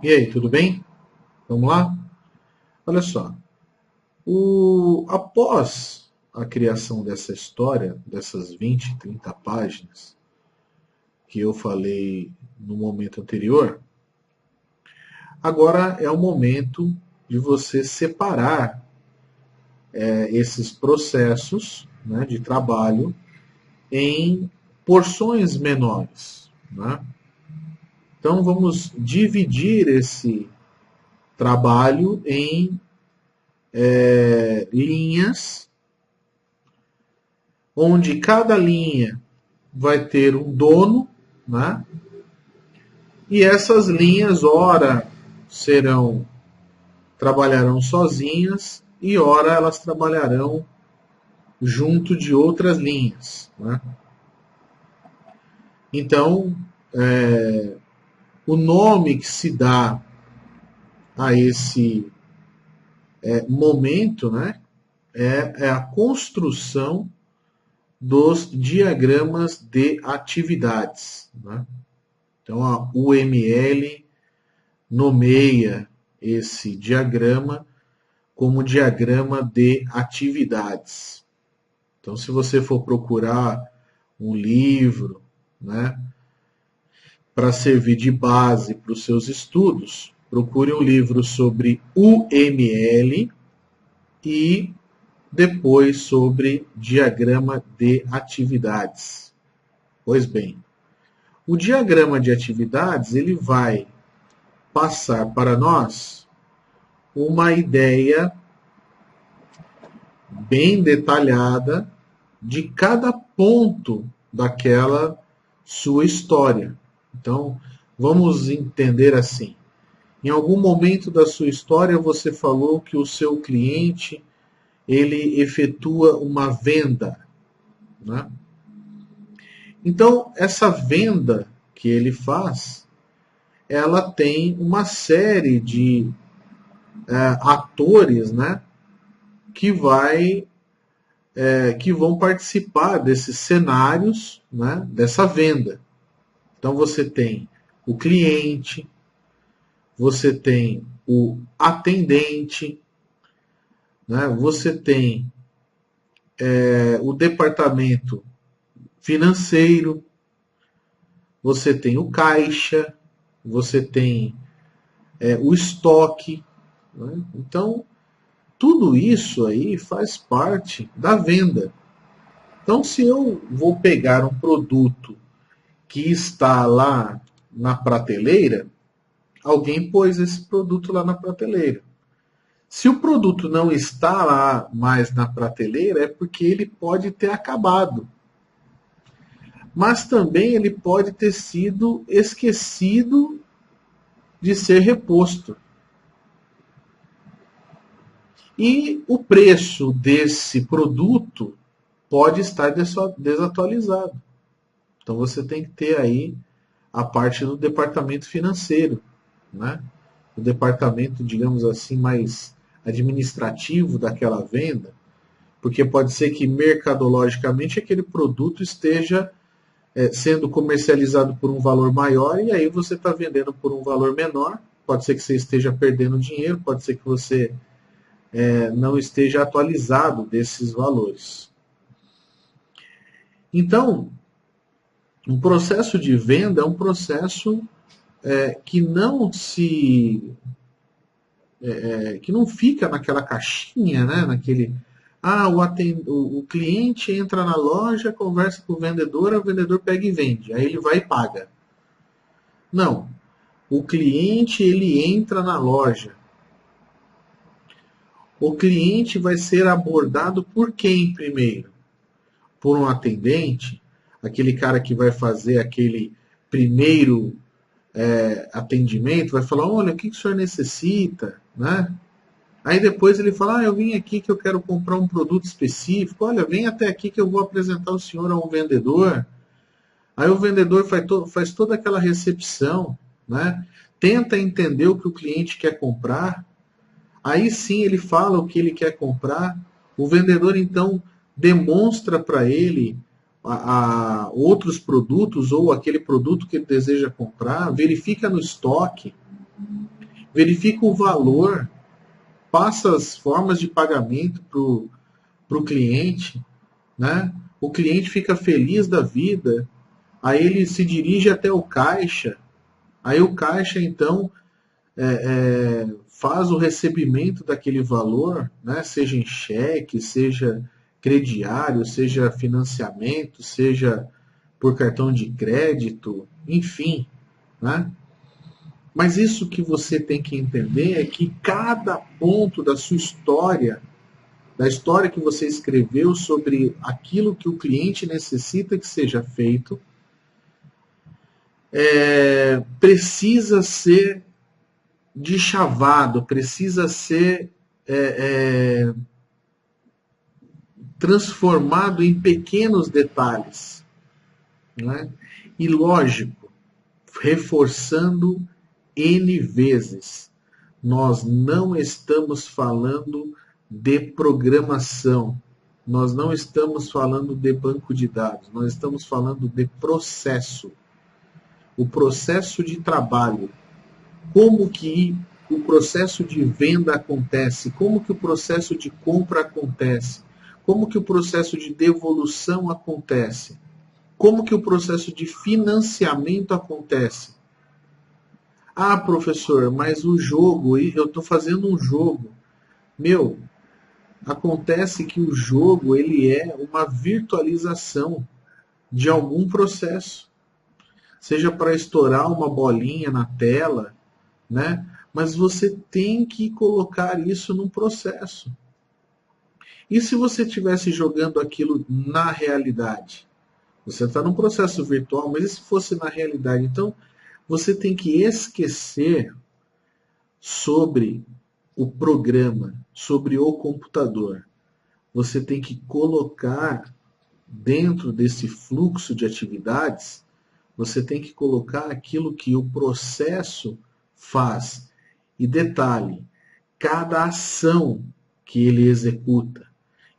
E aí, tudo bem? Vamos lá? Olha só. Após a criação dessa história, dessas 20, 30 páginas que eu falei no momento anterior, agora é o momento de você separar esses processos, né, de trabalho em porções menores. Né? Então vamos dividir esse trabalho em linhas, onde cada linha vai ter um dono, né? E essas linhas, ora trabalharão sozinhas e ora elas trabalharão junto de outras linhas, né? Então, o nome que se dá a esse momento, né, é a construção dos diagramas de atividades, né? Então, a UML nomeia esse diagrama como diagrama de atividades. Então, se você for procurar um livro, né, para servir de base para os seus estudos, procure um livro sobre UML e depois sobre diagrama de atividades. Pois bem, o diagrama de atividades ele vai passar para nós uma ideia bem detalhada de cada ponto daquela sua história. Então, vamos entender assim. Em algum momento da sua história você falou que o seu cliente ele efetua uma venda, né? Então, essa venda que ele faz, ela tem uma série de atores, né, que que vão participar desses cenários, né, dessa venda. Então você tem o cliente, você tem o atendente, né, você tem o departamento financeiro, você tem o caixa, você tem o estoque. Né? Então, tudo isso aí faz parte da venda. Então, se eu vou pegar um produto que está lá na prateleira, alguém pôs esse produto lá na prateleira. Se o produto não está lá mais na prateleira, é porque ele pode ter acabado. Mas também ele pode ter sido esquecido de ser reposto. E o preço desse produto pode estar desatualizado. Então você tem que ter aí a parte do departamento financeiro, né? O departamento, digamos assim, mais administrativo daquela venda, porque pode ser que mercadologicamente aquele produto esteja sendo comercializado por um valor maior e aí você está vendendo por um valor menor. Pode ser que você esteja perdendo dinheiro, pode ser que você não esteja atualizado desses valores. Então, um processo de venda é um processo que não se que não fica naquela caixinha, né? Naquele o cliente entra na loja, conversa com o vendedor pega e vende, aí ele vai e paga. Não, o cliente ele entra na loja. O cliente vai ser abordado por quem primeiro? Por um atendente, aquele cara que vai fazer aquele primeiro atendimento, vai falar, olha, o que o senhor necessita, né? Aí depois ele fala, eu vim aqui que eu quero comprar um produto específico, olha, vem até aqui que eu vou apresentar o senhor a um vendedor. Aí o vendedor faz toda aquela recepção, né? Tenta entender o que o cliente quer comprar, aí sim ele fala o que ele quer comprar, o vendedor então demonstra para ele outros produtos ou aquele produto que ele deseja comprar, verifica no estoque, verifica o valor, passa as formas de pagamento para o cliente, né? O cliente fica feliz da vida, aí ele se dirige até o caixa, aí o caixa então faz o recebimento daquele valor, né? Seja em cheque, seja crediário, seja financiamento, seja por cartão de crédito, enfim, né? Mas isso que você tem que entender é que cada ponto da sua história, da história que você escreveu sobre aquilo que o cliente necessita que seja feito, precisa ser deschavado, precisa ser transformado em pequenos detalhes, né? E lógico, reforçando N vezes, nós não estamos falando de programação, nós não estamos falando de banco de dados, nós estamos falando de processo, o processo de trabalho, como que o processo de venda acontece, como que o processo de compra acontece, como que o processo de devolução acontece, como que o processo de financiamento acontece. Ah, professor, mas o jogo, eu estou fazendo um jogo. Meu, acontece que o jogo ele é uma virtualização de algum processo. Seja para estourar uma bolinha na tela, né? Mas você tem que colocar isso num processo. E se você estivesse jogando aquilo na realidade? Você está num processo virtual, mas e se fosse na realidade? Então, você tem que esquecer sobre o programa, sobre o computador. Você tem que colocar dentro desse fluxo de atividades, você tem que colocar aquilo que o processo faz. E detalhe, cada ação que ele executa.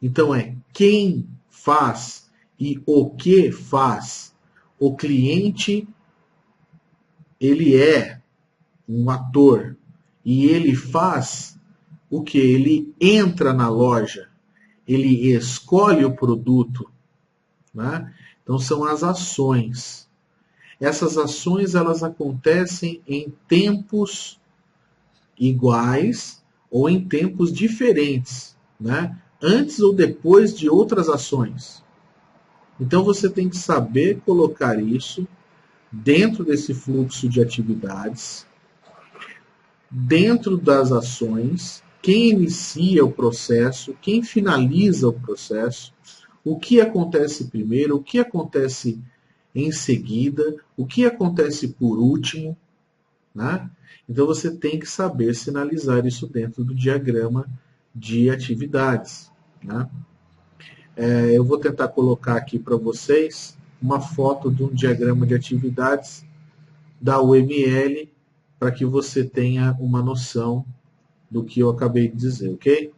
Então quem faz e o que faz. O cliente, ele é um ator e ele faz o que? Ele entra na loja, ele escolhe o produto, né? Então são as ações. Essas ações elas acontecem em tempos iguais ou em tempos diferentes, né? Antes ou depois de outras ações. Então você tem que saber colocar isso dentro desse fluxo de atividades, dentro das ações, quem inicia o processo, quem finaliza o processo, o que acontece primeiro, o que acontece em seguida, o que acontece por último, né? Então você tem que saber sinalizar isso dentro do diagrama de atividades, né? Eu vou tentar colocar aqui para vocês uma foto de um diagrama de atividades da UML para que você tenha uma noção do que eu acabei de dizer, ok?